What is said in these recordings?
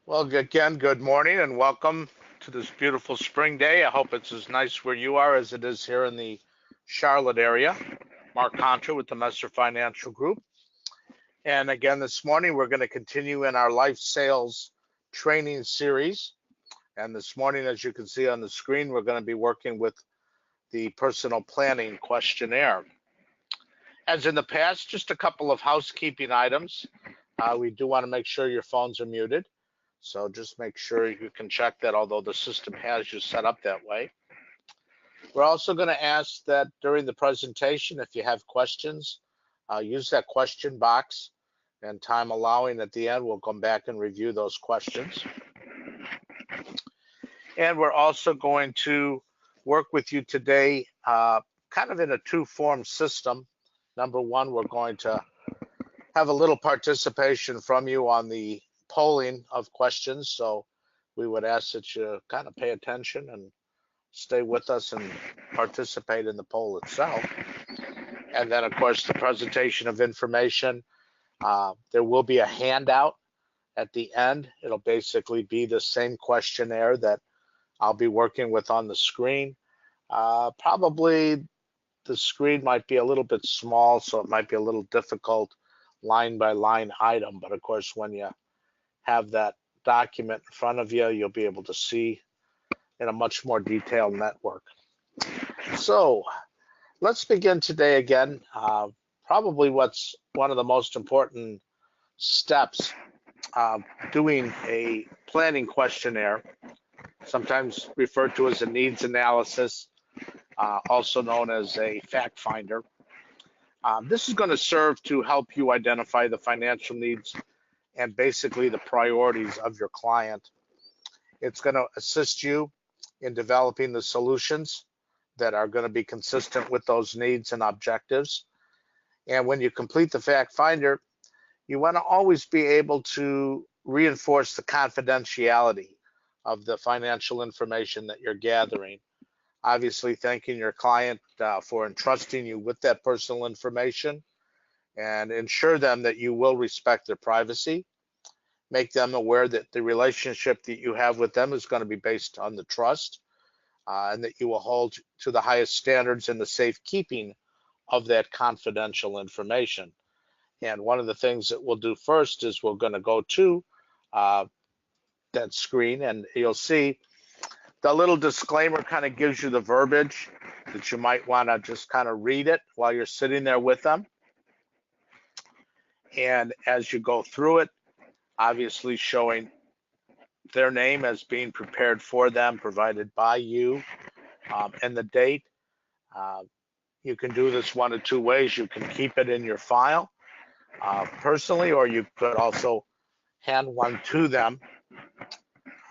Well, again, good morning and welcome to this beautiful spring day. I hope it's as nice where you are as it is here in the Charlotte area. Mark Contra with the Messer Financial Group. And again, this morning we're going to continue in our life sales training series. And this morning, as you can see on the screen, we're going to be working with the personal planning questionnaire. As in the past, just a couple of housekeeping items. We do want to make sure your phones are muted. So just make sure you can check that, although the system has you set up that way. We're also going to ask that during the presentation, if you have questions, use that question box, and time allowing at the end, we'll come back and review those questions. And we're also going to work with you today kind of in a two-form system. Number one, we're going to have a little participation from you on the polling of questions. So we would ask that you kind of pay attention and stay with us and participate in the poll itself. And then, of course, the presentation of information. There will be a handout at the end. It'll basically be the same questionnaire that I'll be working with on the screen. Probably the screen might be a little bit small, so it might be a little difficult line by line item. But of course, when you have that document in front of you, you'll be able to see in a much more detailed network. So let's begin today again. Probably what's one of the most important steps doing a planning questionnaire, sometimes referred to as a needs analysis, also known as a fact finder. This is going to serve to help you identify the financial needs and basically the priorities of your client. It's going to assist you in developing the solutions that are going to be consistent with those needs and objectives. And when you complete the fact finder, you want to always be able to reinforce the confidentiality of the financial information that you're gathering. Obviously, thanking your client for entrusting you with that personal information, and ensure them that you will respect their privacy. Make them aware that the relationship that you have with them is going to be based on the trust, and that you will hold to the highest standards in the safekeeping of that confidential information. And one of the things that we'll do first is we're going to go to that screen, and you'll see the little disclaimer kind of gives you the verbiage that you might want to just kind of read it while you're sitting there with them. And as you go through it, obviously showing their name as being prepared for them, provided by you, and the date. You can do this one of two ways. You can keep it in your file personally, or you could also hand one to them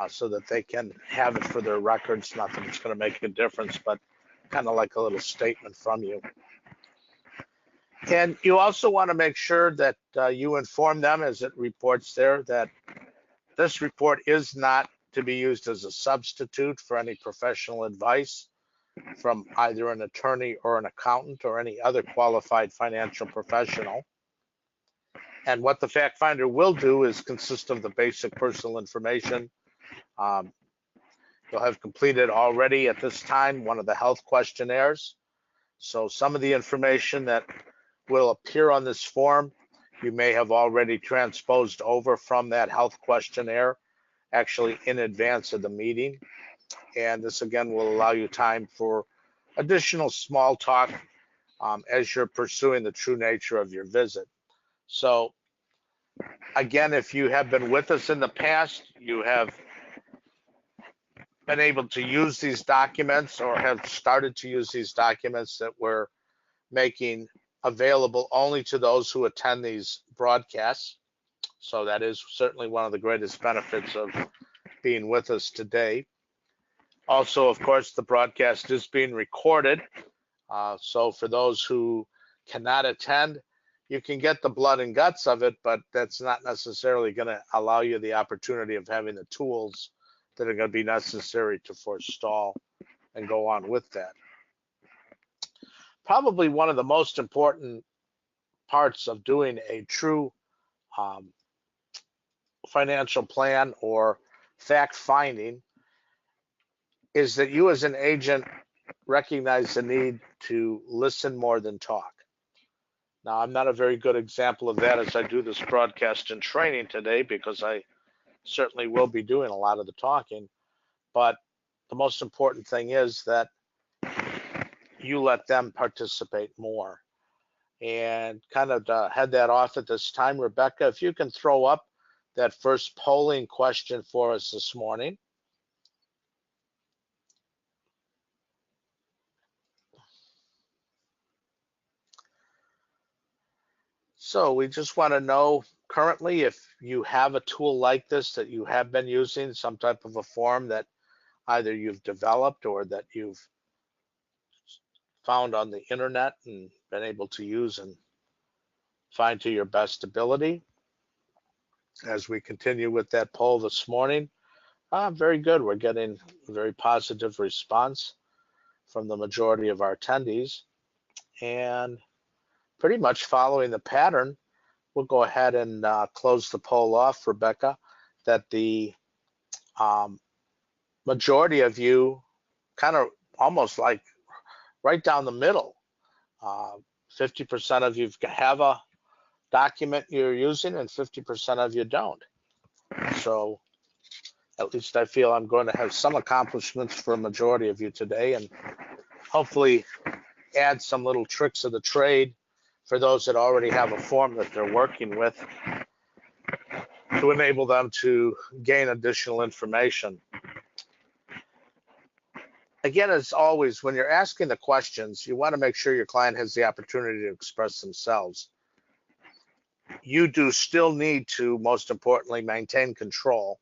so that they can have it for their records. Not that it's going to make a difference, but kind of like a little statement from you. And you also want to make sure that you inform them, as it reports there, that this report is not to be used as a substitute for any professional advice from either an attorney or an accountant or any other qualified financial professional. And what the fact finder will do is consist of the basic personal information. You'll have completed already at this time one of the health questionnaires. So some of the information that will appear on this form, you may have already transposed over from that health questionnaire, actually in advance of the meeting. And this again will allow you time for additional small talk as you're pursuing the true nature of your visit. So again, if you have been with us in the past, you have been able to use these documents or have started to use these documents that we're making available only to those who attend these broadcasts. So that is certainly one of the greatest benefits of being with us today. Also, of course, the broadcast is being recorded. So for those who cannot attend, you can get the blood and guts of it, but that's not necessarily going to allow you the opportunity of having the tools that are going to be necessary to forestall and go on with that. Probably one of the most important parts of doing a true financial plan or fact finding is that you as an agent recognize the need to listen more than talk. Now, I'm not a very good example of that as I do this broadcast and training today, because I certainly will be doing a lot of the talking. But the most important thing is that you let them participate more. And kind of to head that off at this time, Rebecca, if you can throw up that first polling question for us this morning. So we just want to know currently if you have a tool like this that you have been using, some type of a form that either you've developed or that you've found on the internet and been able to use and find to your best ability. As we continue with that poll this morning, very good. We're getting a very positive response from the majority of our attendees. And pretty much following the pattern, we'll go ahead and close the poll off, Rebecca, that the majority of you kind of almost like right down the middle, 50% of you have a document you're using and 50% of you don't. So at least I feel I'm going to have some accomplishments for a majority of you today, and hopefully add some little tricks of the trade for those that already have a form that they're working with to enable them to gain additional information. Again, as always, when you're asking the questions, you want to make sure your client has the opportunity to express themselves. You do still need to, most importantly, maintain control.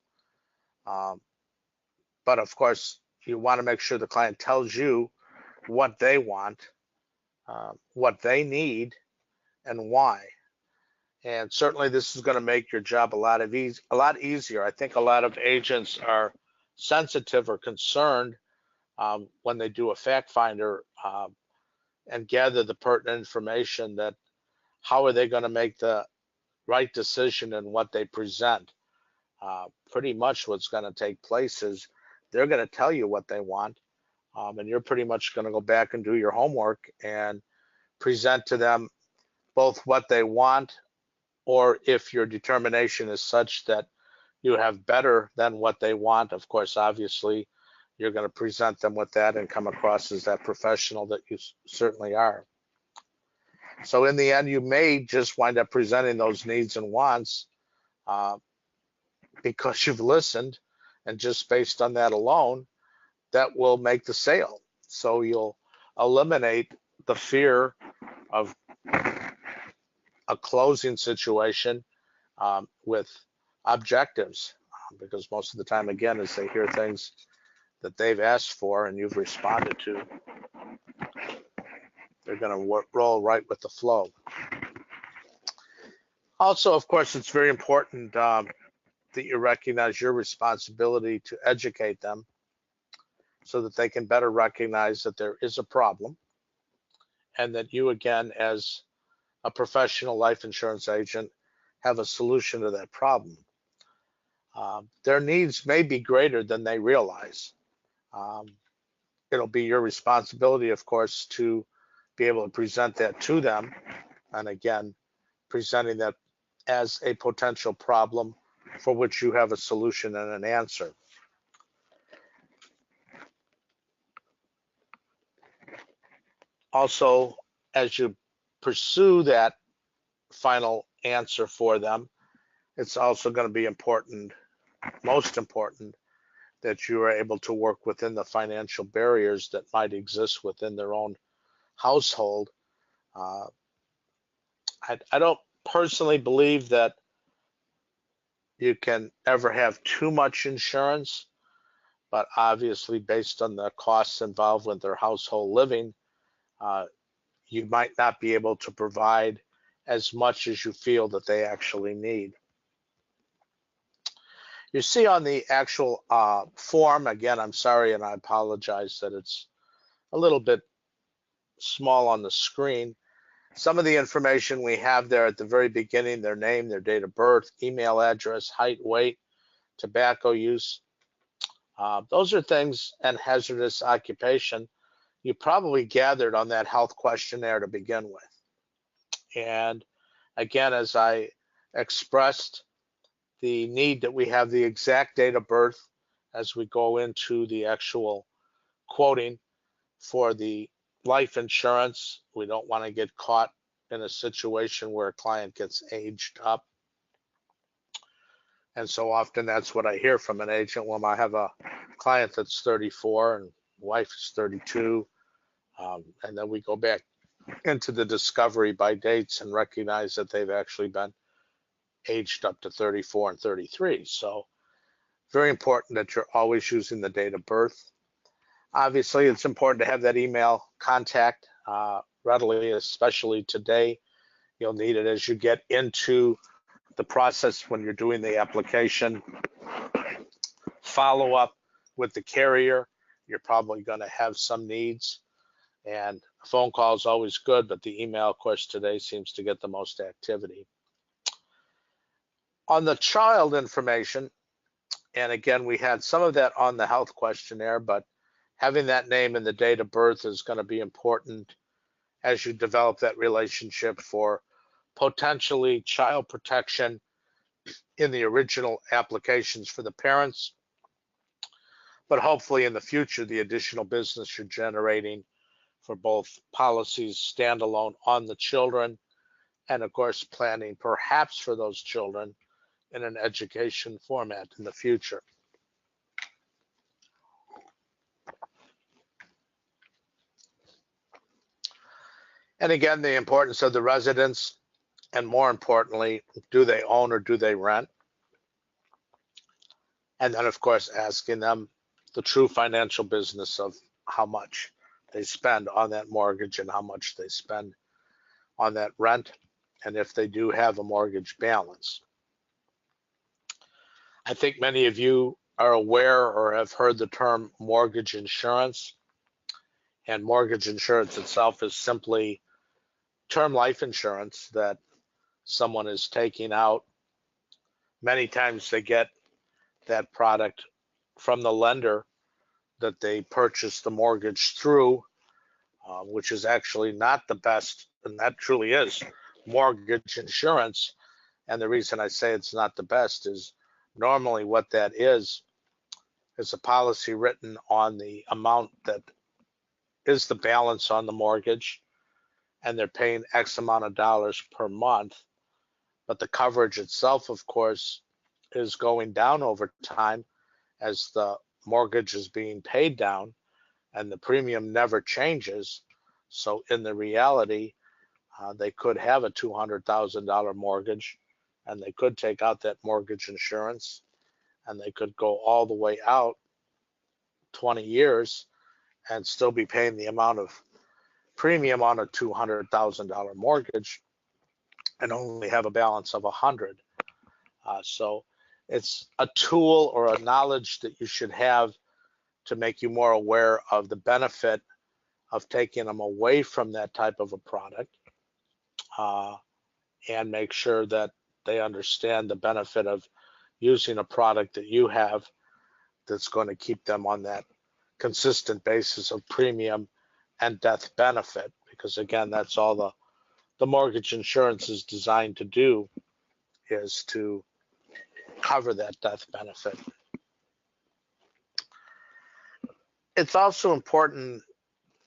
But of course, you want to make sure the client tells you what they want, what they need, and why. And certainly this is going to make your job a lot easier. I think a lot of agents are sensitive or concerned when they do a fact finder and gather the pertinent information, that how are they going to make the right decision in what they present. Pretty much what's going to take place is they're going to tell you what they want, and you're pretty much going to go back and do your homework and present to them both what they want, or if your determination is such that you have better than what they want, of course, obviously, you're going to present them with that and come across as that professional that you certainly are. So in the end, you may just wind up presenting those needs and wants because you've listened, and just based on that alone, that will make the sale. So you'll eliminate the fear of a closing situation with objectives, because most of the time, again, as they hear things that they've asked for and you've responded to, they're going to roll right with the flow. Also, of course, it's very important that you recognize your responsibility to educate them so that they can better recognize that there is a problem, and that you, again, as a professional life insurance agent, have a solution to that problem. Their needs may be greater than they realize. It'll be your responsibility, of course, to be able to present that to them, and again, presenting that as a potential problem for which you have a solution and an answer. Also, as you pursue that final answer for them, it's also going to be important, most important, that you are able to work within the financial barriers that might exist within their own household. I don't personally believe that you can ever have too much insurance, but obviously based on the costs involved with their household living, you might not be able to provide as much as you feel that they actually need. You see on the actual form, again, I'm sorry and I apologize that it's a little bit small on the screen. Some of the information we have there at the very beginning, their name, their date of birth, email address, height, weight, tobacco use. Those are things, and hazardous occupation, you probably gathered on that health questionnaire to begin with. And again, as I expressed the need that we have the exact date of birth as we go into the actual quoting for the life insurance. We don't want to get caught in a situation where a client gets aged up. And so often that's what I hear from an agent when I have a client that's 34 and wife is 32. And then we go back into the discovery by dates and recognize that they've actually been aged up to 34 and 33. So very important that you're always using the date of birth. Obviously, it's important to have that email contact readily, especially today. You'll need it as you get into the process when you're doing the application. Follow up with the carrier. You're probably going to have some needs, and a phone call is always good, but the email, of course, today seems to get the most activity. On the child information, and again, we had some of that on the health questionnaire, but having that name and the date of birth is going to be important as you develop that relationship for potentially child protection in the original applications for the parents, but hopefully in the future, the additional business you're generating for both policies standalone on the children and, of course, planning perhaps for those children in an education format in the future. And again, the importance of the residence, and more importantly, do they own or do they rent? And then, of course, asking them the true financial business of how much they spend on that mortgage and how much they spend on that rent, and if they do have a mortgage balance. I think many of you are aware or have heard the term mortgage insurance. And mortgage insurance itself is simply term life insurance that someone is taking out. Many times they get that product from the lender that they purchased the mortgage through, which is actually not the best, and that truly is mortgage insurance. And the reason I say it's not the best is normally what that is a policy written on the amount that is the balance on the mortgage, and they're paying X amount of dollars per month. But the coverage itself, of course, is going down over time as the mortgage is being paid down, and the premium never changes. So in the reality, they could have a $200,000 mortgage, and they could take out that mortgage insurance, and they could go all the way out 20 years and still be paying the amount of premium on a $200,000 mortgage and only have a balance of 100. So it's a tool or a knowledge that you should have to make you more aware of the benefit of taking them away from that type of a product, and make sure that they understand the benefit of using a product that you have that's going to keep them on that consistent basis of premium and death benefit, because again, that's all the mortgage insurance is designed to do, is to cover that death benefit. It's also important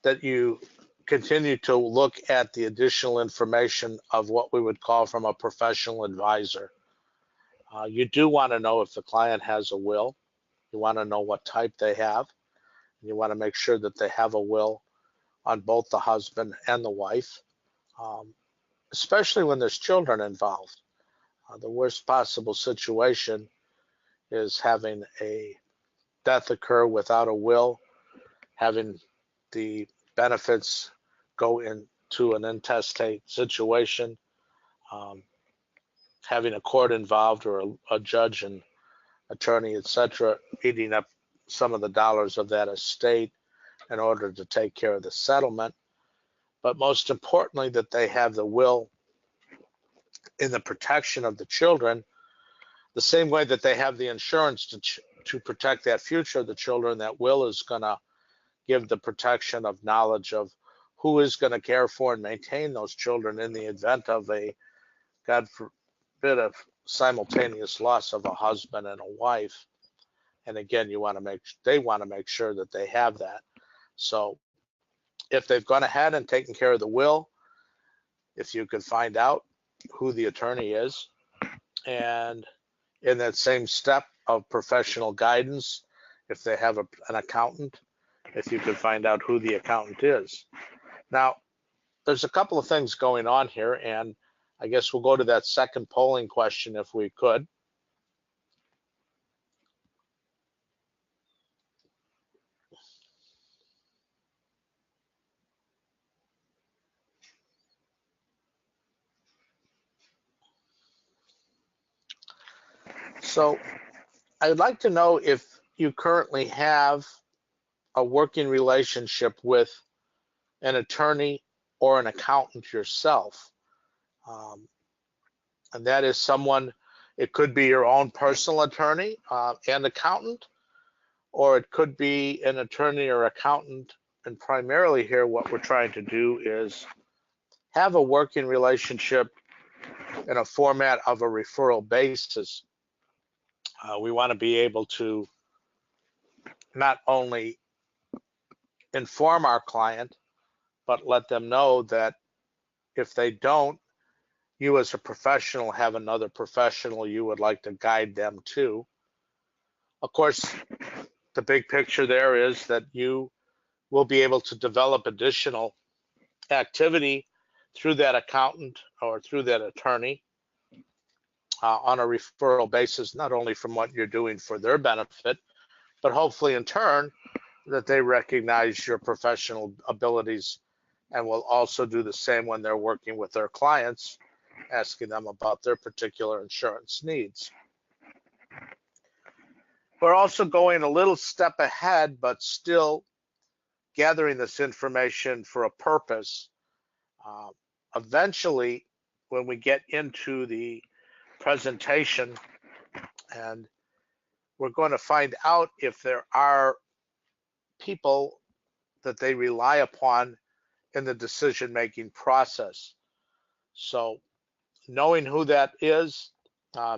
that you continue to look at the additional information of what we would call from a professional advisor. You do want to know if the client has a will. You want to know what type they have. You want to make sure that they have a will on both the husband and the wife, especially when there's children involved. The worst possible situation is having a death occur without a will, having the benefits go into an intestate situation, having a court involved or a judge and attorney, etc., eating up some of the dollars of that estate in order to take care of the settlement. but most importantly, that they have the will in the protection of the children, the same way that they have the insurance to protect that future of the children. That will is going to give the protection of knowledge of who is going to care for and maintain those children in the event of a, God forbid, a simultaneous loss of a husband and a wife. And again, they want to make sure that they have that. So if they've gone ahead and taken care of the will, if you could find out who the attorney is, and in that same step of professional guidance, if they have an accountant, if you could find out who the accountant is. Now, there's a couple of things going on here, and I guess we'll go to that second polling question if we could. So I'd like to know if you currently have a working relationship with an attorney or an accountant yourself. And that is someone, it could be your own personal attorney and accountant, or it could be an attorney or accountant. And primarily here, what we're trying to do is have a working relationship in a format of a referral basis. We want to be able to not only inform our client, but let them know that if they don't, you as a professional have another professional you would like to guide them to. Of course, the big picture there is that you will be able to develop additional activity through that accountant or through that attorney on a referral basis, not only from what you're doing for their benefit, but hopefully in turn that they recognize your professional abilities and will also do the same when they're working with their clients, asking them about their particular insurance needs. We're also going a little step ahead, but still gathering this information for a purpose. Eventually, when we get into the presentation, and we're going to find out if there are people that they rely upon in the decision-making process. So knowing who that is,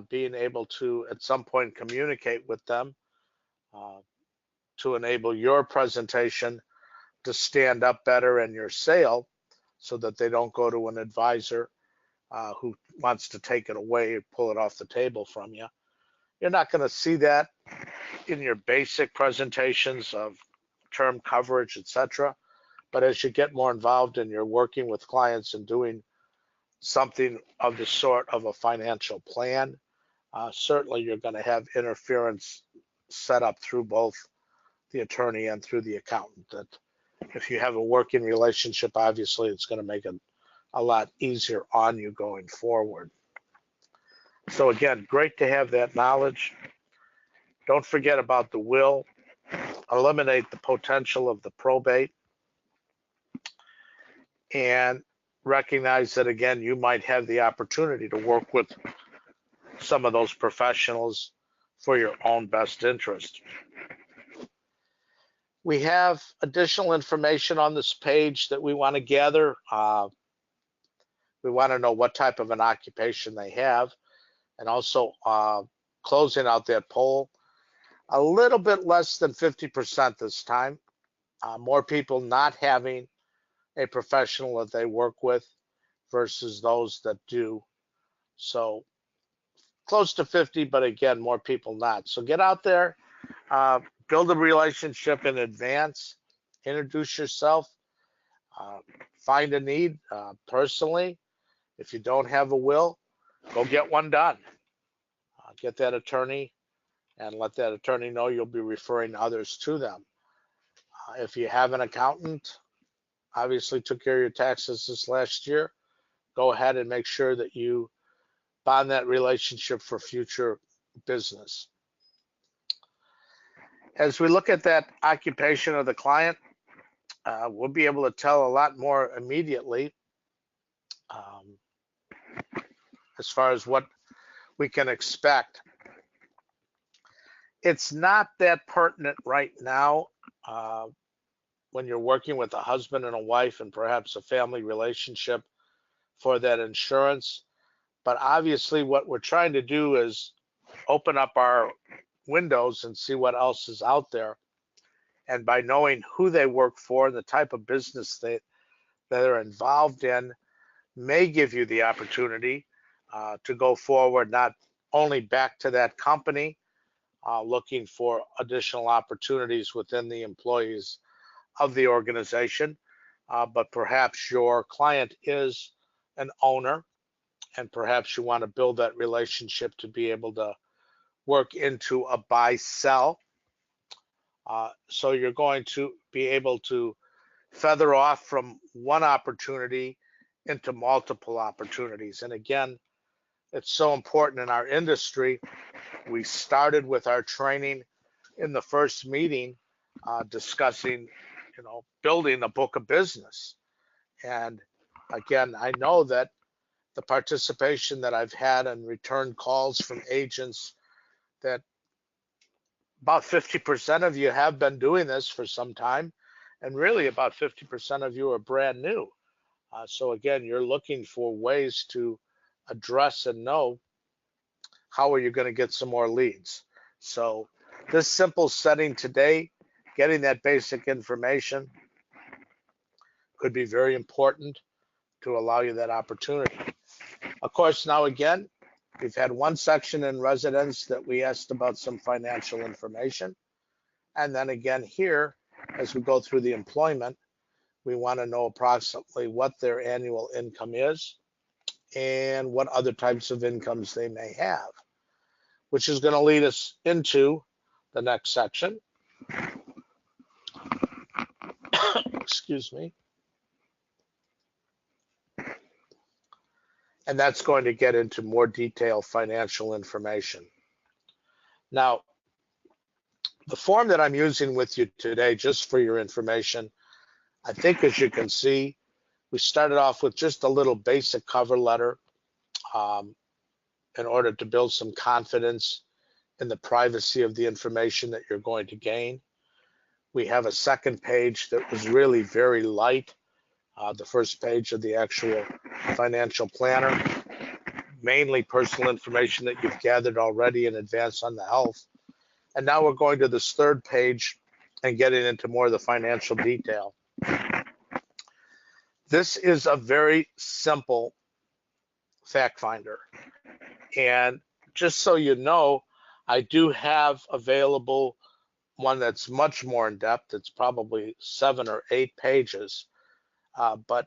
being able to at some point communicate with them to enable your presentation to stand up better in your sale so that they don't go to an advisor who wants to take it away and pull it off the table from you. You're not going to see that in your basic presentations of term coverage, etc. But as you get more involved and you're working with clients and doing something of the sort of a financial plan, certainly you're going to have interference set up through both the attorney and through the accountant. That if you have a working relationship, obviously it's going to make it a lot easier on you going forward. So again, great to have that knowledge. Don't forget about the will. Eliminate the potential of the probate. And recognize that, again, you might have the opportunity to work with some of those professionals for your own best interest. We have additional information on this page that we want to gather. We want to know what type of an occupation they have, and also closing out that poll. A little bit less than 50% this time. More people not having a professional that they work with versus those that do. So close to 50, but again, more people not. So get out there, build a relationship in advance, introduce yourself, find a need personally. If you don't have a will, go get one done. Get that attorney and let that attorney know you'll be referring others to them. If you have an accountant, obviously took care of your taxes this last year, go ahead and make sure that you bond that relationship for future business. As we look at that occupation of the client, we'll be able to tell a lot more immediately um, as far as what we can expect. It's not that pertinent right now when you're working with a husband and a wife and perhaps a family relationship for that insurance. But obviously, what we're trying to do is open up our windows and see what else is out there. And by knowing who they work for and the type of business that they're involved in, may give you the opportunity to go forward, not only back to that company, looking for additional opportunities within the employees of the organization, but perhaps your client is an owner and perhaps you want to build that relationship to be able to work into a buy sell. So you're going to be able to feather off from one opportunity into multiple opportunities. And again, it's so important in our industry. We started with our training in the first meeting discussing, building a book of business. And again, I know that the participation that I've had and return calls from agents that about 50% of you have been doing this for some time, and really about 50% of you are brand new. So again, you're looking for ways to address and know how are you going to get some more leads. So this simple setting today, getting that basic information could be very important to allow you that opportunity. Of course, now again, we've had one section in residence that we asked about some financial information. And then again here, as we go through the employment, we want to know approximately what their annual income is and what other types of incomes they may have, which is going to lead us into the next section. Excuse me. And that's going to get into more detailed financial information. Now, the form that I'm using with you today, just for your information, I think as you can see, we started off with just a little basic cover letter in order to build some confidence in the privacy of the information that you're going to gain. We have a second page that was really very light, the first page of the actual financial planner, mainly personal information that you've gathered already in advance on the health. And now we're going to this third page and getting into more of the financial detail. This is a very simple fact finder. And just so you know, I do have available one that's much more in depth. It's probably 7 or 8 pages. But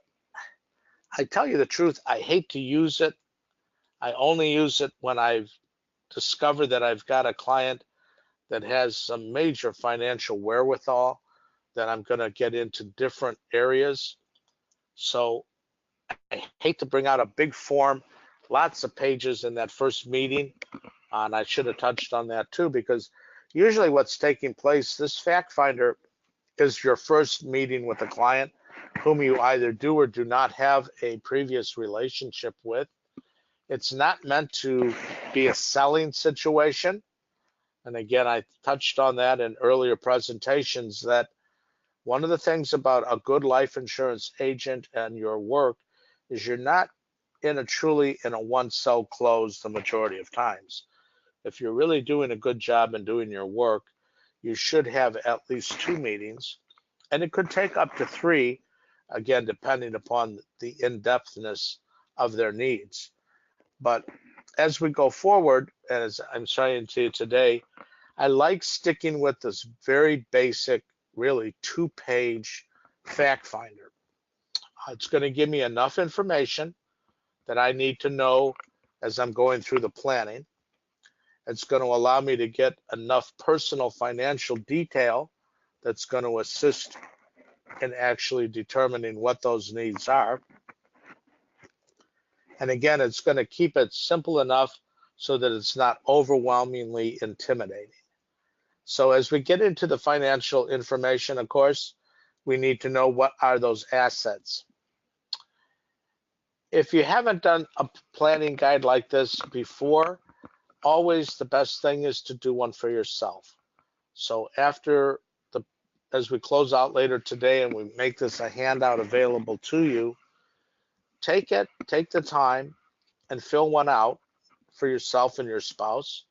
I tell you the truth, I hate to use it. I only use it when I've discovered that I've got a client that has some major financial wherewithal, that I'm going to get into different areas. So I hate to bring out a big form, lots of pages in that first meeting. And I should have touched on that too, because usually what's taking place, this fact finder is your first meeting with a client whom you either do or do not have a previous relationship with. It's not meant to be a selling situation. And again, I touched on that in earlier presentations, that one of the things about a good life insurance agent and your work is you're not truly in a one sell close the majority of times. If you're really doing a good job and doing your work, you should have at least 2 meetings, and it could take up to 3, again, depending upon the in-depthness of their needs. But as we go forward, as I'm saying to you today, I like sticking with this very basic, really 2-page fact finder. It's going to give me enough information that I need to know as I'm going through the planning. It's going to allow me to get enough personal financial detail that's going to assist in actually determining what those needs are. And again, it's going to keep it simple enough so that it's not overwhelmingly intimidating. So as we get into the financial information, of course, we need to know what are those assets. If you haven't done a planning guide like this before, always the best thing is to do one for yourself. So as we close out later today and we make this a handout available to you, take the time and fill one out for yourself and your spouse,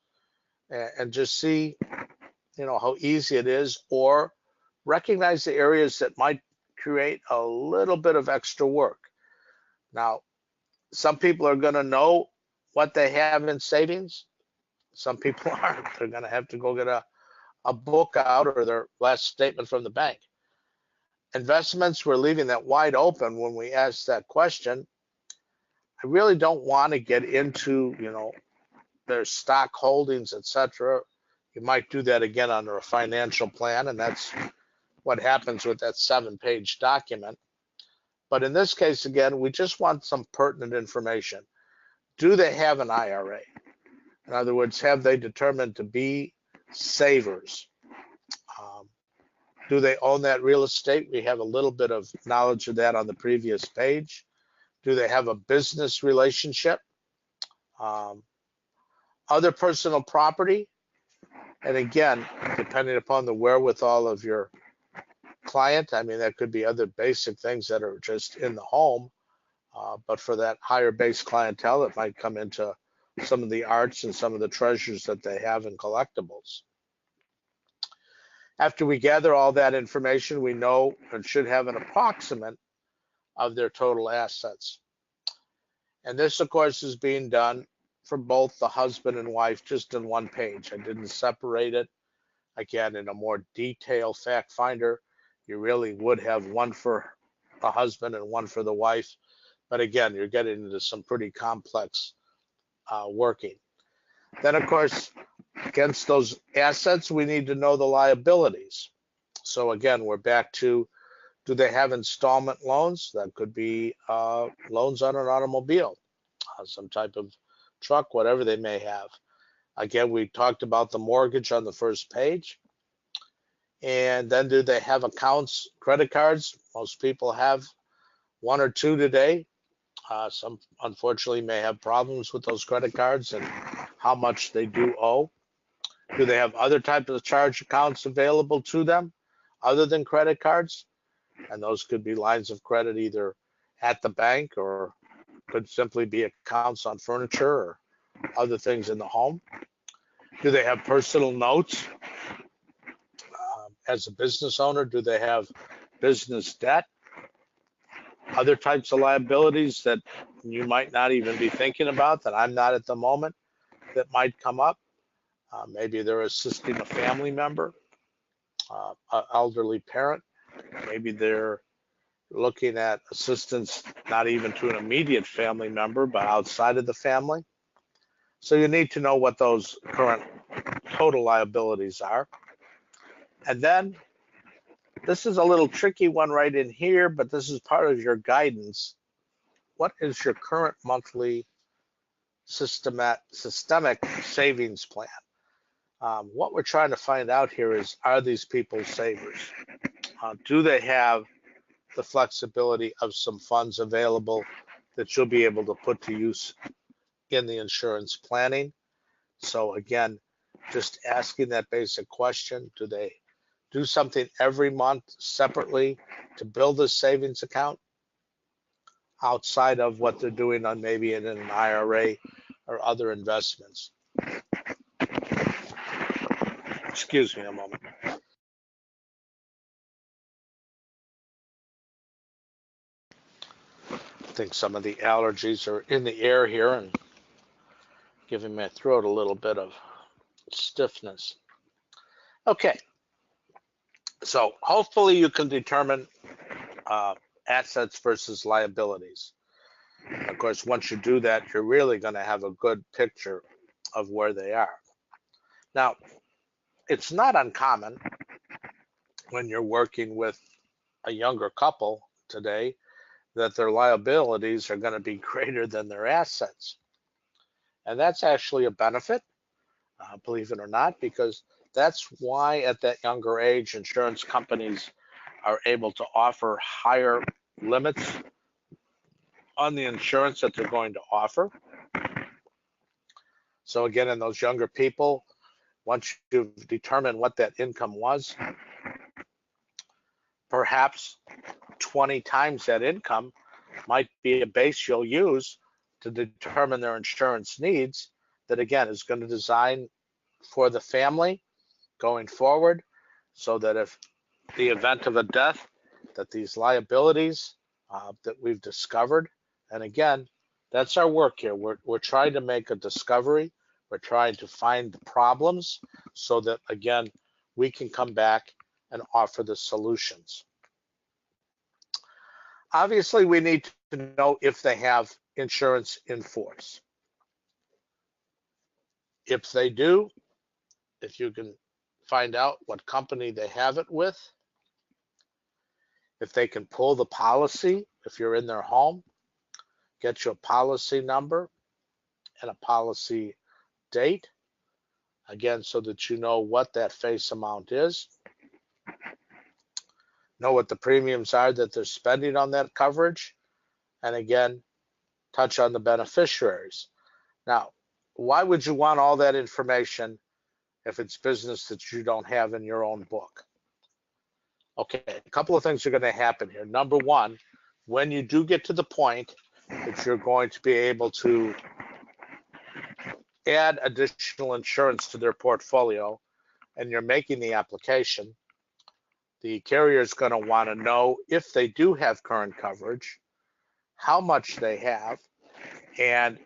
and just see, how easy it is, or recognize the areas that might create a little bit of extra work. Now, some people are going to know what they have in savings. Some people aren't. They're going to have to go get a book out or their last statement from the bank. Investments, we're leaving that wide open when we ask that question. I really don't want to get into, their stock holdings, etc. You might do that again under a financial plan, and that's what happens with that 7-page document. But in this case, again, we just want some pertinent information. Do they have an IRA? In other words, have they determined to be savers? Do they own that real estate? We have a little bit of knowledge of that on the previous page. Do they have a business relationship? Other personal property? And again, depending upon the wherewithal of your client, that could be other basic things that are just in the home. But for that higher base clientele, it might come into some of the arts and some of the treasures that they have in collectibles. After we gather all that information, we know and should have an approximate of their total assets. And this, of course, is being done for both the husband and wife just in one page. I didn't separate it. Again, in a more detailed fact finder, you really would have one for the husband and one for the wife. But again, you're getting into some pretty complex working. Then, of course, against those assets, we need to know the liabilities. So again, we're back to, do they have installment loans? That could be loans on an automobile, some type of truck, whatever they may have. Again, we talked about the mortgage on the first page. And then do they have accounts, credit cards? Most people have one or two today. Some unfortunately may have problems with those credit cards and how much they do owe. Do they have other types of charge accounts available to them other than credit cards? And those could be lines of credit either at the bank, or could simply be accounts on furniture or other things in the home. Do they have personal notes? As a business owner, do they have business debt? Other types of liabilities that you might not even be thinking about, that I'm not at the moment, that might come up. Maybe they're assisting a family member, an elderly parent. Maybe they're looking at assistance not even to an immediate family member, but outside of the family. So you need to know what those current total liabilities are. And then this is a little tricky one right in here, but this is part of your guidance. What is your current monthly systemic savings plan? What we're trying to find out here is, are these people savers? Do they have the flexibility of some funds available that you'll be able to put to use in the insurance planning? So again, just asking that basic question, do they do something every month separately to build a savings account outside of what they're doing on maybe in an IRA or other investments? Excuse me a moment. I think some of the allergies are in the air here and giving my throat a little bit of stiffness. Okay, so hopefully you can determine assets versus liabilities. Of course, once you do that, you're really going to have a good picture of where they are. Now, it's not uncommon when you're working with a younger couple today that their liabilities are going to be greater than their assets. And that's actually a benefit, believe it or not, because that's why at that younger age, insurance companies are able to offer higher limits on the insurance that they're going to offer. So again, in those younger people, once you've determined what that income was, perhaps 20 times that income might be a base you'll use to determine their insurance needs that, again, is going to design for the family going forward, so that if the event of a death, that these liabilities that we've discovered, and again, that's our work here. We're trying to make a discovery. We're trying to find the problems so that, again, we can come back and offer the solutions. Obviously, we need to know if they have insurance in force. If they do, if you can find out what company they have it with, if they can pull the policy, if you're in their home, get you a policy number and a policy date, again, so that you know what that face amount is, know what the premiums are that they're spending on that coverage, and again, touch on the beneficiaries. Now, why would you want all that information if it's business that you don't have in your own book? Okay, a couple of things are going to happen here. Number one, when you do get to the point that you're going to be able to add additional insurance to their portfolio and you're making the application, the carrier is going to want to know if they do have current coverage, how much they have, and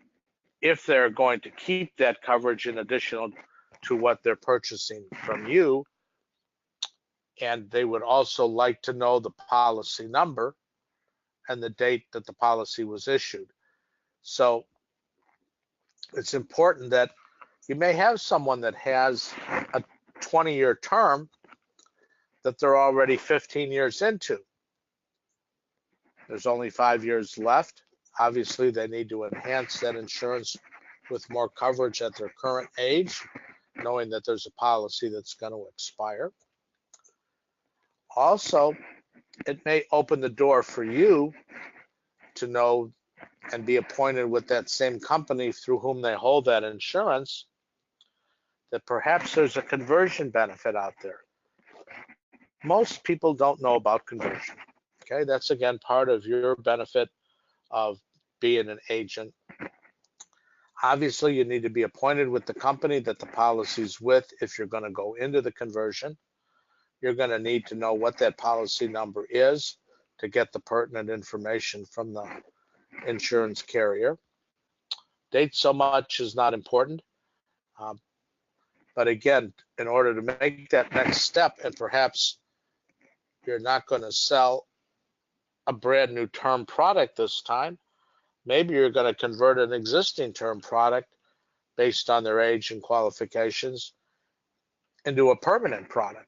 if they're going to keep that coverage in addition to what they're purchasing from you. And they would also like to know the policy number and the date that the policy was issued. So it's important that you may have someone that has a 20-year term that they're already 15 years into. There's only 5 years left. Obviously, they need to enhance that insurance with more coverage at their current age, knowing that there's a policy that's going to expire. Also, it may open the door for you to know and be appointed with that same company through whom they hold that insurance, that perhaps there's a conversion benefit out there. Most people don't know about conversion. Okay, that's again part of your benefit of being an agent. Obviously, you need to be appointed with the company that the policy's with if you're going to go into the conversion. You're going to need to know what that policy number is to get the pertinent information from the insurance carrier. Date so much is not important. But again, in order to make that next step, and perhaps you're not going to sell a brand new term product this time, maybe you're going to convert an existing term product based on their age and qualifications into a permanent product.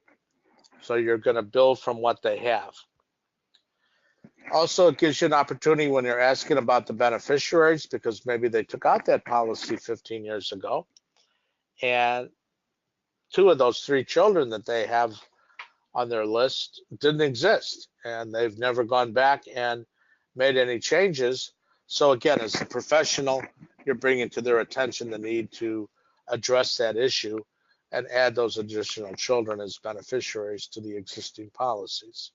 So you're going to build from what they have. Also, it gives you an opportunity when you're asking about the beneficiaries, because maybe they took out that policy 15 years ago, and 2 of those 3 children that they have on their list didn't exist, and they've never gone back and made any changes. So again, as a professional, you're bringing to their attention the need to address that issue and add those additional children as beneficiaries to the existing policies.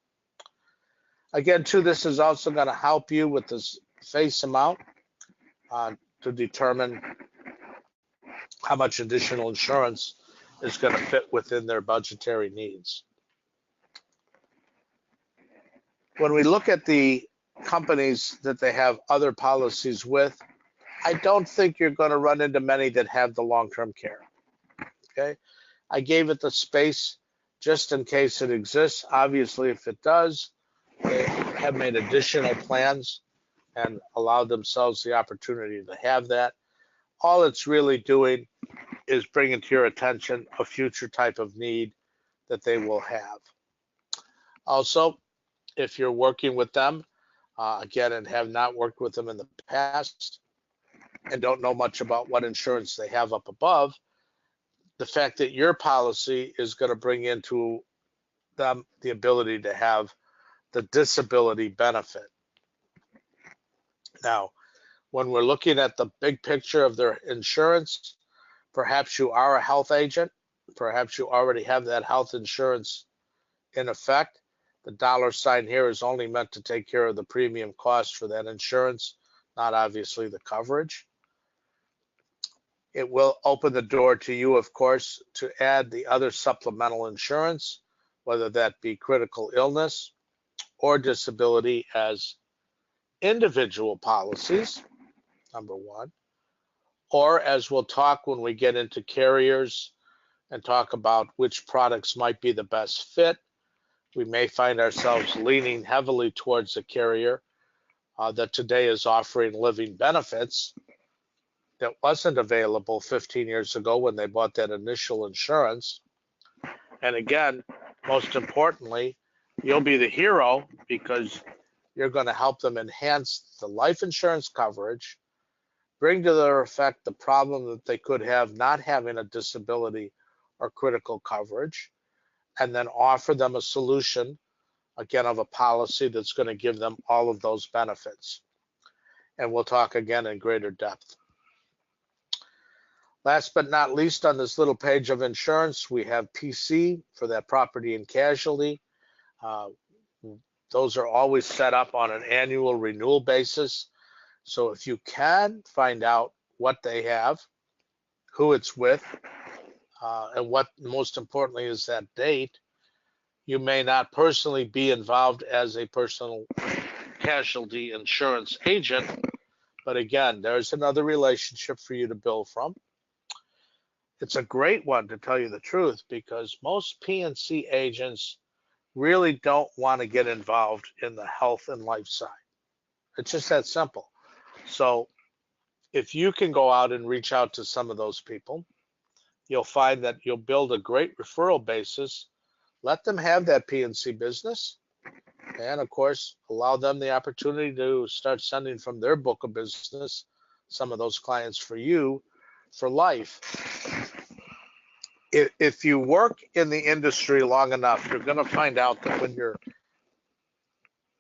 Again, too, this is also going to help you with this face amount to determine how much additional insurance is going to fit within their budgetary needs. When we look at the companies that they have other policies with, I don't think you're going to run into many that have the long-term care. Okay, I gave it the space just in case it exists. Obviously, if it does, they have made additional plans and allowed themselves the opportunity to have that. All it's really doing is bringing to your attention a future type of need that they will have. Also, if you're working with them, again, and have not worked with them in the past and don't know much about what insurance they have up above, the fact that your policy is going to bring into them the ability to have the disability benefit. Now, when we're looking at the big picture of their insurance, perhaps you are a health agent, perhaps you already have that health insurance in effect. The dollar sign here is only meant to take care of the premium cost for that insurance, not obviously the coverage. It will open the door to you, of course, to add the other supplemental insurance, whether that be critical illness or disability as individual policies, number one, or as we'll talk when we get into carriers and talk about which products might be the best fit, we may find ourselves leaning heavily towards a carrier that today is offering living benefits that wasn't available 15 years ago when they bought that initial insurance. And again, most importantly, you'll be the hero because you're going to help them enhance the life insurance coverage, bring to their effect the problem that they could have not having a disability or critical coverage, and then offer them a solution, again, of a policy that's going to give them all of those benefits. And we'll talk again in greater depth. Last but not least on this little page of insurance, we have PC for that property and casualty. Those are always set up on an annual renewal basis. So if you can find out what they have, who it's with, and what most importantly is that date, you may not personally be involved as a personal casualty insurance agent, but again, there's another relationship for you to build from. It's a great one, to tell you the truth, because most P&C agents really don't want to get involved in the health and life side. It's just that simple. So if you can go out and reach out to some of those people, you'll find that you'll build a great referral basis. Let them have that P&C business, and of course, allow them the opportunity to start sending from their book of business some of those clients for you for life. If you work in the industry long enough, you're going to find out that when you're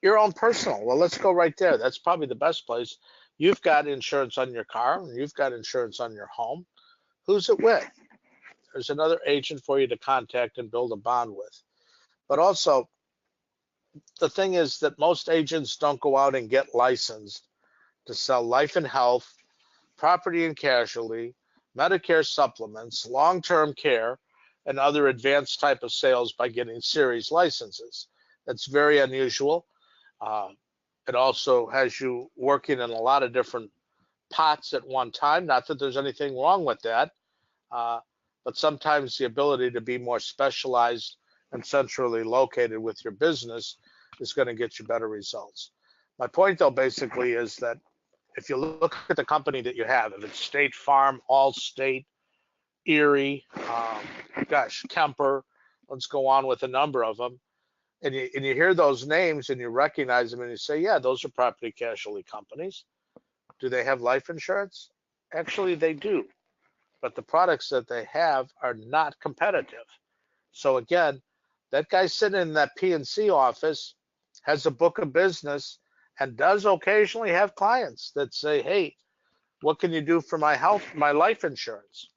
your own personal, well, let's go right there. That's probably the best place. You've got insurance on your car, and you've got insurance on your home. Who's it with? There's another agent for you to contact and build a bond with. But also, the thing is that most agents don't go out and get licensed to sell life and health, property and casualty, Medicare supplements, long-term care, and other advanced type of sales by getting series licenses. That's very unusual. It also has you working in a lot of different pots at one time. Not that there's anything wrong with that, but sometimes the ability to be more specialized and centrally located with your business is going to get you better results. My point, though, basically is that if you look at the company that you have, if it's State Farm, Allstate, Erie, Kemper, let's go on with a number of them, and you hear those names and you recognize them and you say, yeah, those are property casualty companies. Do they have life insurance? Actually, they do, but the products that they have are not competitive. So again, that guy sitting in that P&C office has a book of business and does occasionally have clients that say, hey, what can you do for my health, my life insurance?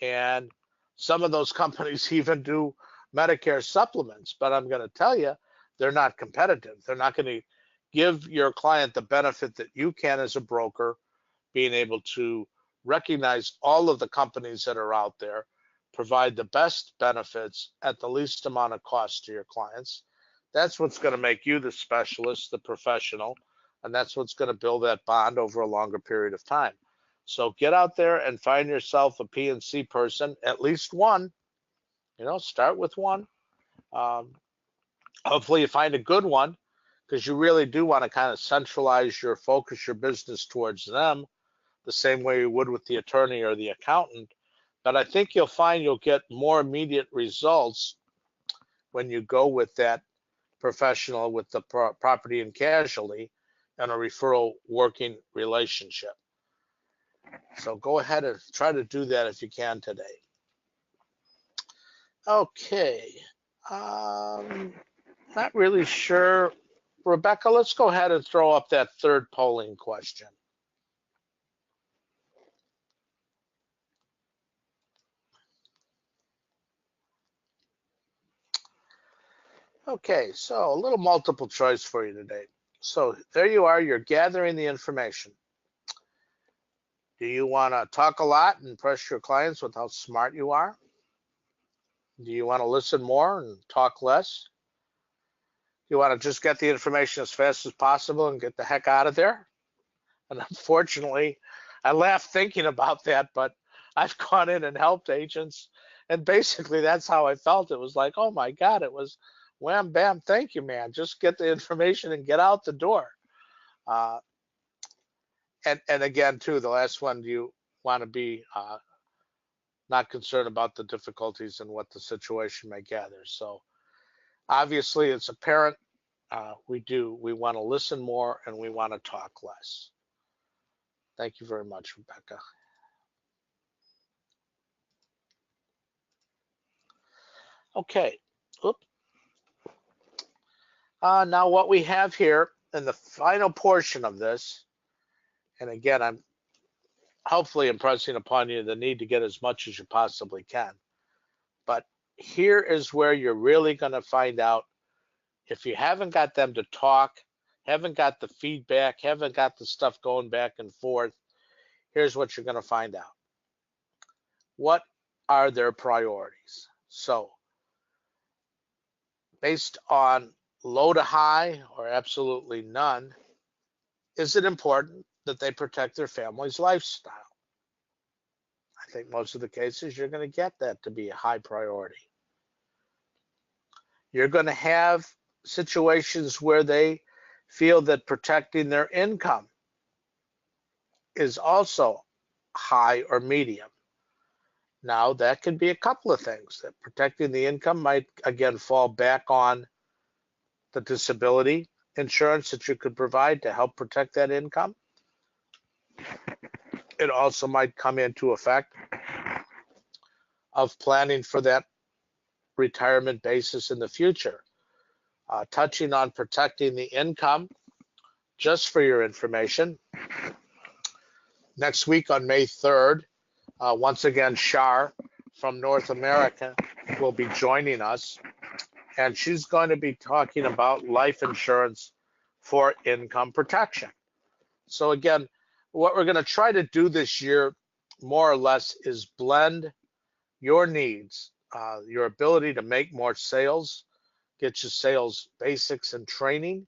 And some of those companies even do Medicare supplements, but I'm going to tell you, they're not competitive. They're not going to give your client the benefit that you can as a broker, being able to recognize all of the companies that are out there, provide the best benefits at the least amount of cost to your clients. That's what's going to make you the specialist, the professional, and that's what's going to build that bond over a longer period of time. So get out there and find yourself a P&C person, at least one. Start with one. Hopefully you find a good one, because you really do want to kind of centralize your focus, your business towards them, the same way you would with the attorney or the accountant. But I think you'll find you'll get more immediate results when you go with that professional with the property and casualty and a referral working relationship. So go ahead and try to do that if you can today. Okay. Not really sure. Rebecca, let's go ahead and throw up that third polling question. Okay, so a little multiple choice for you today. So there you are, you're gathering the information. Do you want to talk a lot and impress your clients with how smart you are? Do you want to listen more and talk less? Do you want to just get the information as fast as possible and get the heck out of there? And unfortunately, I laugh thinking about that, but I've gone in and helped agents, and basically that's how I felt. It was like, oh my God, it was wham, bam, thank you, man. Just get the information and get out the door. Uh, and again, too, the last one, do you want to be not concerned about the difficulties and what the situation may gather? So obviously, it's apparent we want to listen more and we want to talk less. Thank you very much, Rebecca. Okay. Oop. Now what we have here in the final portion of this, and again, I'm hopefully impressing upon you the need to get as much as you possibly can. But here is where you're really going to find out if you haven't got them to talk, haven't got the feedback, haven't got the stuff going back and forth, here's what you're going to find out. What are their priorities? So based on low to high or absolutely none, is it important that they protect their family's lifestyle? I think most of the cases you're going to get that to be a high priority. You're going to have situations where they feel that protecting their income is also high or medium. Now, that could be a couple of things. That protecting the income might, again, fall back on the disability insurance that you could provide to help protect that income. It also might come into effect of planning for that retirement basis in the future. Touching on protecting the income, just for your information, next week on May 3rd, once again, Shar from North America will be joining us, and she's going to be talking about life insurance for income protection. So again, what we're going to try to do this year, more or less, is blend your needs, your ability to make more sales, get you sales basics and training,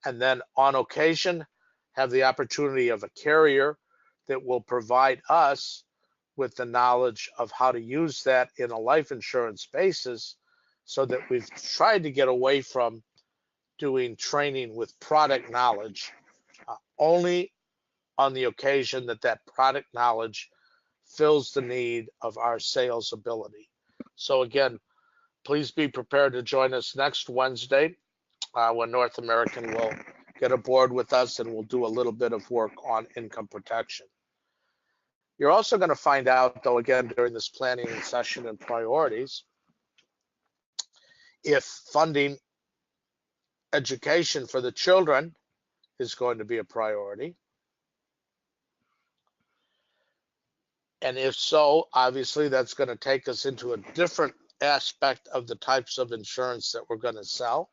and then on occasion, have the opportunity of a carrier that will provide us with the knowledge of how to use that in a life insurance basis, so that we've tried to get away from doing training with product knowledge, only on the occasion that that product knowledge fills the need of our sales ability. So again, please be prepared to join us next Wednesday when North American will get aboard with us and we'll do a little bit of work on income protection. You're also going to find out, though, again, during this planning session and priorities, if funding education for the children is going to be a priority. And if so, obviously that's going to take us into a different aspect of the types of insurance that we're going to sell.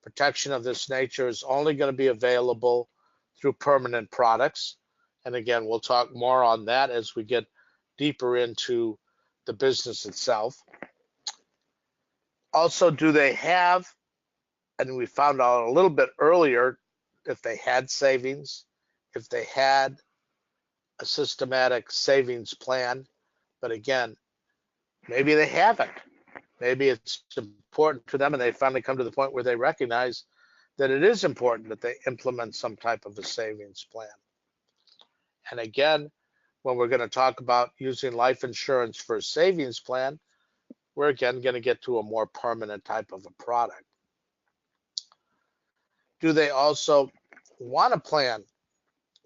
Protection of this nature is only going to be available through permanent products. And again, we'll talk more on that as we get deeper into the business itself. Also, do they have, and we found out a little bit earlier, if they had savings, if they had a systematic savings plan, but again, maybe they haven't. Maybe it's important to them and they finally come to the point where they recognize that it is important that they implement some type of a savings plan. And again, when we're going to talk about using life insurance for a savings plan, we're again going to get to a more permanent type of a product. Do they also want to plan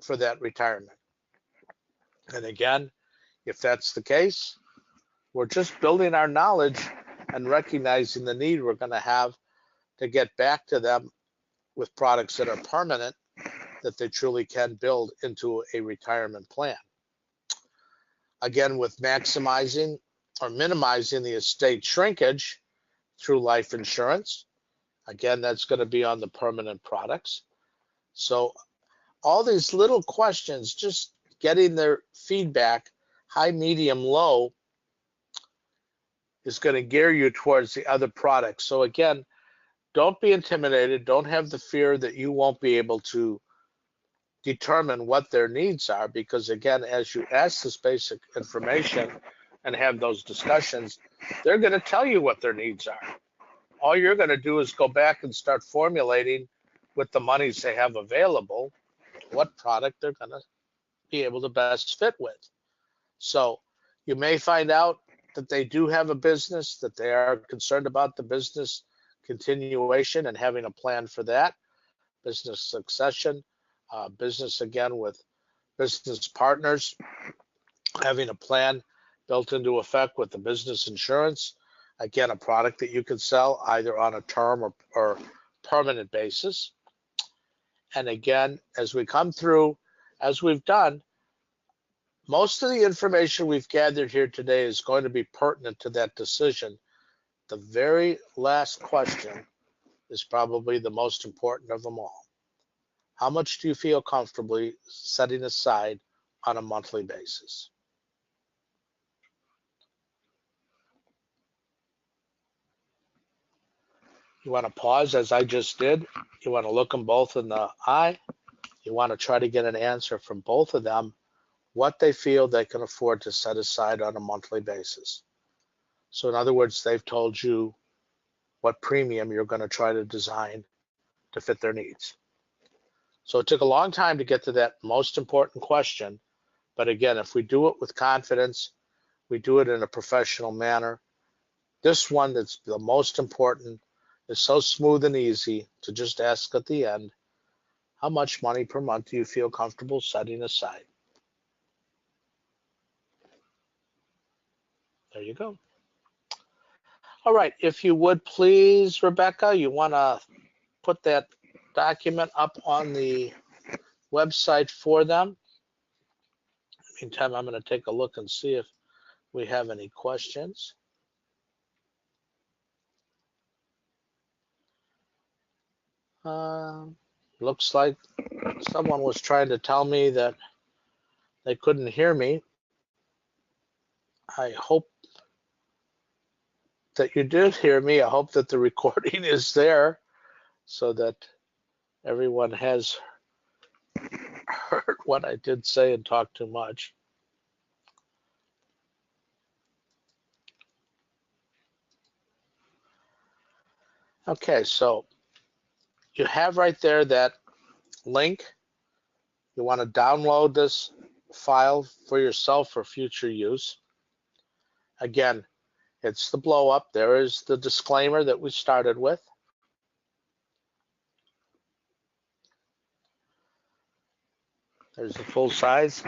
for that retirement? And again, if that's the case, we're just building our knowledge and recognizing the need we're going to have to get back to them with products that are permanent, that they truly can build into a retirement plan. Again, with maximizing or minimizing the estate shrinkage through life insurance, again, that's going to be on the permanent products. So all these little questions, just getting their feedback, high, medium, low, is going to gear you towards the other products. So again, don't be intimidated. Don't have the fear that you won't be able to determine what their needs are, because again, as you ask this basic information and have those discussions, they're going to tell you what their needs are. All you're going to do is go back and start formulating with the monies they have available what product they're going to be able to best fit with. So you may find out that they do have a business, that they are concerned about the business continuation and having a plan for that, business succession, business again with business partners, having a plan built into effect with the business insurance, again, a product that you can sell either on a term or permanent basis. And again, as we come through, as we've done, most of the information we've gathered here today is going to be pertinent to that decision. The very last question is probably the most important of them all. How much do you feel comfortably setting aside on a monthly basis? You want to pause as I just did. You want to look them both in the eye. You want to try to get an answer from both of them, what they feel they can afford to set aside on a monthly basis. So in other words, they've told you what premium you're going to try to design to fit their needs. So it took a long time to get to that most important question. But again, if we do it with confidence, we do it in a professional manner. This one that's the most important is so smooth and easy to just ask at the end, how much money per month do you feel comfortable setting aside? There you go. All right, if you would please, Rebecca, you want to put that document up on the website for them. Meantime, I'm going to take a look and see if we have any questions. Looks like someone was trying to tell me that they couldn't hear me. I hope that you did hear me. I hope that the recording is there so that everyone has heard what I did say and talk too much. Okay, so you have right there that link. You want to download this file for yourself for future use. Again, it's the blow up. There is the disclaimer that we started with. There's the full size.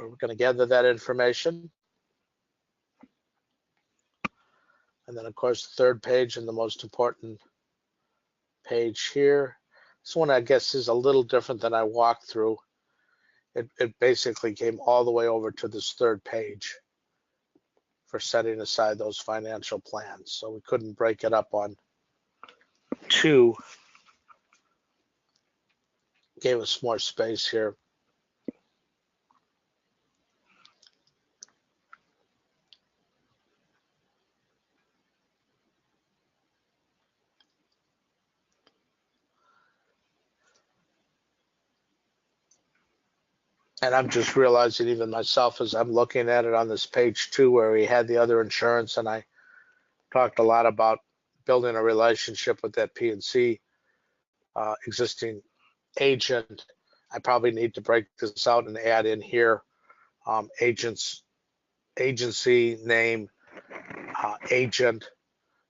We're going to gather that information. And then, of course, the third page and the most important page here. This one, I guess, is a little different than I walked through. It basically came all the way over to this third page for setting aside those financial plans. So we couldn't break it up on two. Gave us more space here. And I'm just realizing even myself as I'm looking at it on this page 2 where we had the other insurance, and I talked a lot about building a relationship with that P&C existing agent. I probably need to break this out and add in here agency name, agent,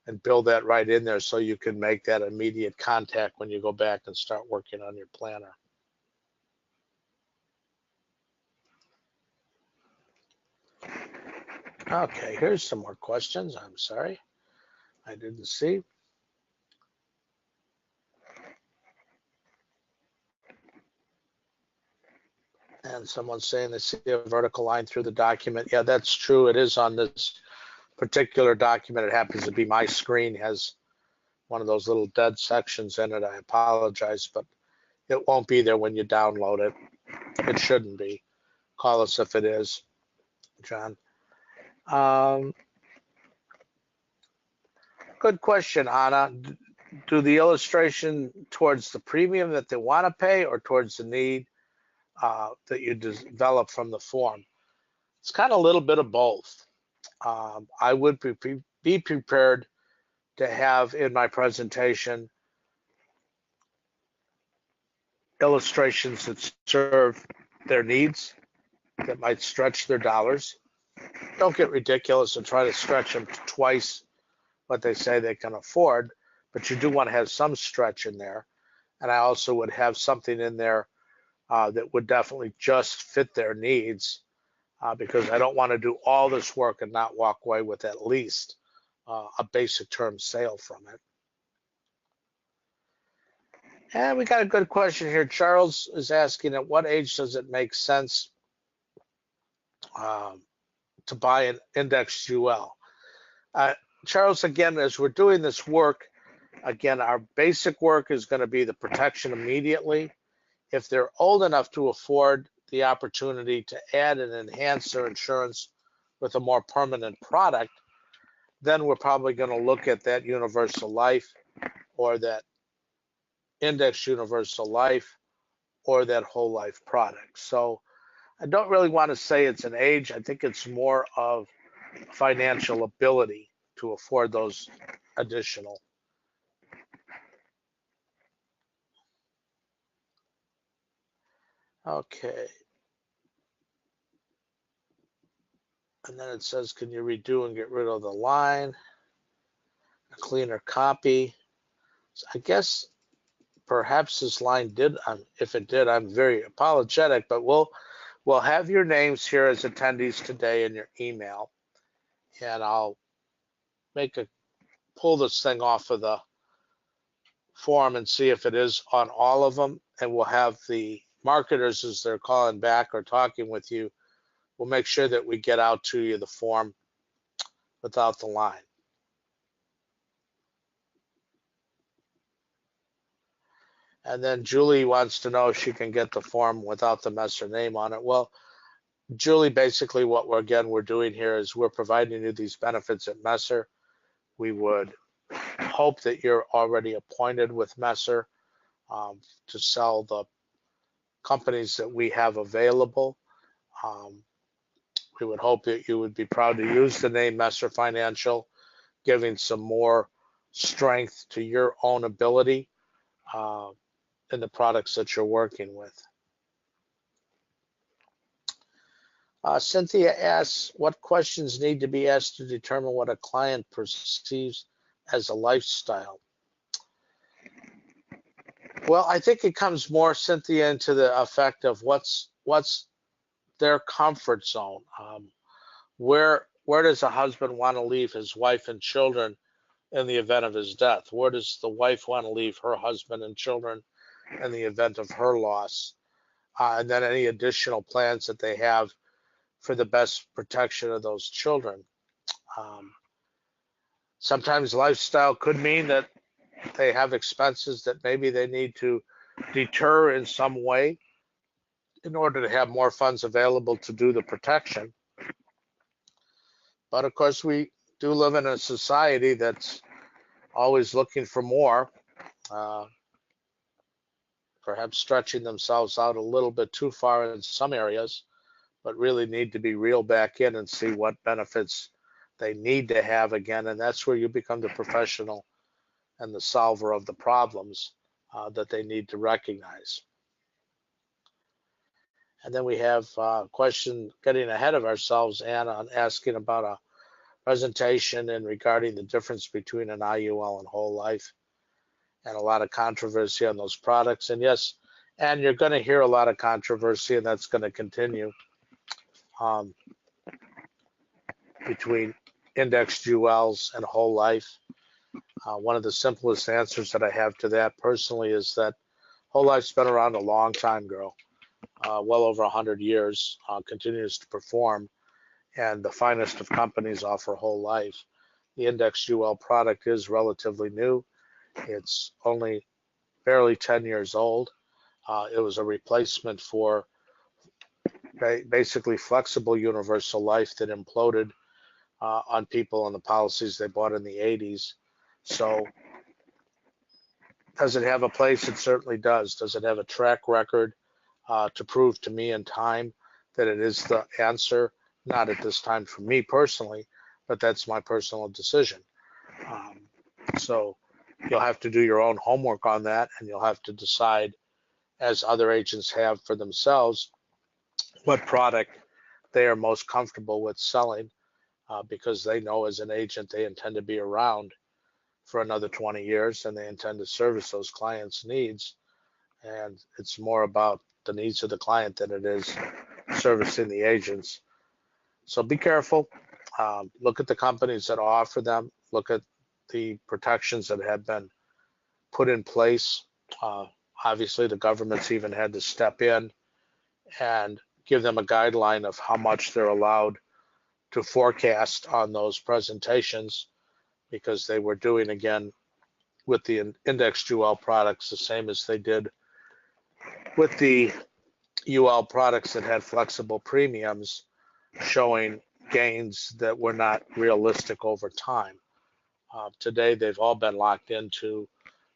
and build that right in there so you can make that immediate contact when you go back and start working on your planner. Okay, here's some more questions. I'm sorry. I didn't see. And someone's saying they see a vertical line through the document. Yeah, that's true. It is on this particular document. It happens to be my screen has one of those little dead sections in it. I apologize, but it won't be there when you download it. It shouldn't be. Call us if it is, John. Good question, Anna. Do the illustration towards the premium that they want to pay or towards the need that you develop from the form? It's kind of a little bit of both. I would be prepared to have in my presentation illustrations that serve their needs, that might stretch their dollars. Don't get ridiculous and try to stretch them to twice what they say they can afford, but you do want to have some stretch in there. And I also would have something in there that would definitely just fit their needs, because I don't want to do all this work and not walk away with at least a basic term sale from it. And we got a good question here. Charles is asking, at what age does it make sense to buy an indexed UL? Charles, again, as we're doing this work, again, our basic work is going to be the protection immediately. If they're old enough to afford the opportunity to add and enhance their insurance with a more permanent product, then we're probably going to look at that universal life or that index universal life or that whole life product. So I don't really want to say it's an age. I think it's more of financial ability to afford those additional. Okay. And then it says, can you redo and get rid of the line? A cleaner copy. So I guess perhaps this line did. If it did, I'm very apologetic, but we'll have your names here as attendees today in your email, and I'll pull this thing off of the form and see if it is on all of them, and we'll have the marketers, as they're calling back or talking with you, we'll make sure that we get out to you the form without the line. And then Julie wants to know if she can get the form without the Messer name on it. Well, Julie, basically what we're doing here is we're providing you these benefits at Messer. We would hope that you're already appointed with Messer to sell the companies that we have available. We would hope that you would be proud to use the name Messer Financial, giving some more strength to your own ability in the products that you're working with. Cynthia asks, what questions need to be asked to determine what a client perceives as a lifestyle? Well, I think it comes more, Cynthia, into the effect of what's their comfort zone. Where does a husband want to leave his wife and children in the event of his death? Where does the wife want to leave her husband and children in the event of her loss? And then any additional plans that they have for the best protection of those children. Sometimes lifestyle could mean that they have expenses that maybe they need to deter in some way in order to have more funds available to do the protection. But of course, we do live in a society that's always looking for more, perhaps stretching themselves out a little bit too far in some areas, but really need to be reeled back in and see what benefits they need to have again. And that's where you become the professional and the solver of the problems that they need to recognize. And then we have a question, getting ahead of ourselves, Anna, asking about a presentation and regarding the difference between an IUL and whole life, and a lot of controversy on those products. And yes, and you're going to hear a lot of controversy, and that's going to continue between indexed ULs and whole life. One of the simplest answers that I have to that personally is that whole life's been around a long time, girl. Well over 100 years, continues to perform, and the finest of companies offer whole life. The Index UL product is relatively new. It's only barely 10 years old. It was a replacement for basically flexible universal life that imploded on people and the policies they bought in the 80s. So does it have a place? It certainly does. Does it have a track record to prove to me in time that it is the answer? Not at this time for me personally, but that's my personal decision. So you'll have to do your own homework on that, and you'll have to decide, as other agents have for themselves, what product they are most comfortable with selling, because they know as an agent they intend to be around for another 20 years and they intend to service those clients' needs. And it's more about the needs of the client than it is servicing the agents. So be careful. Look at the companies that offer them. Look at the protections that have been put in place. Obviously, the government's even had to step in and give them a guideline of how much they're allowed to forecast on those presentations, because they were doing, again, with the Index UL products the same as they did with the UL products that had flexible premiums, showing gains that were not realistic over time. Today, they've all been locked into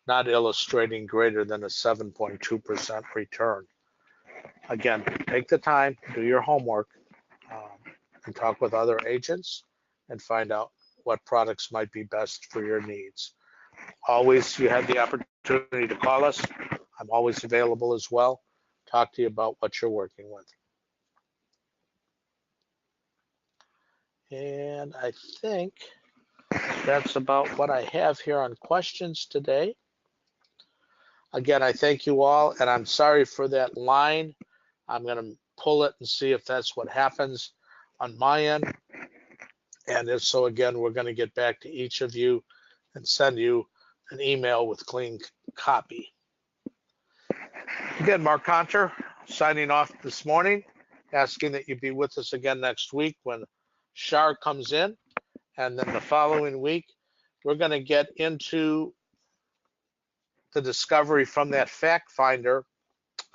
not illustrating greater than a 7.2% return. Again, take the time, do your homework, and talk with other agents and find out what products might be best for your needs. Always, you have the opportunity to call us. I'm always available as well. Talk to you about what you're working with. And I think that's about what I have here on questions today. Again, I thank you all, and I'm sorry for that line. I'm going to pull it and see if that's what happens on my end. And if so, again, we're going to get back to each of you and send you an email with clean copy. Again, Mark Conter signing off this morning, asking that you be with us again next week when Shar comes in. And then the following week, we're going to get into the discovery from that fact finder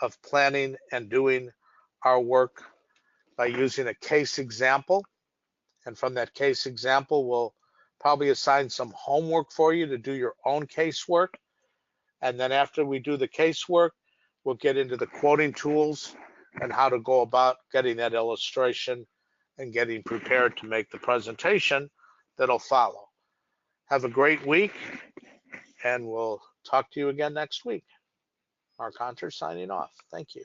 of planning and doing our work by using a case example. And from that case example, we'll probably assign some homework for you to do your own casework. And then after we do the casework, we'll get into the quoting tools and how to go about getting that illustration and getting prepared to make the presentation that'll follow. Have a great week, and we'll talk to you again next week. Mark Hunter signing off. Thank you.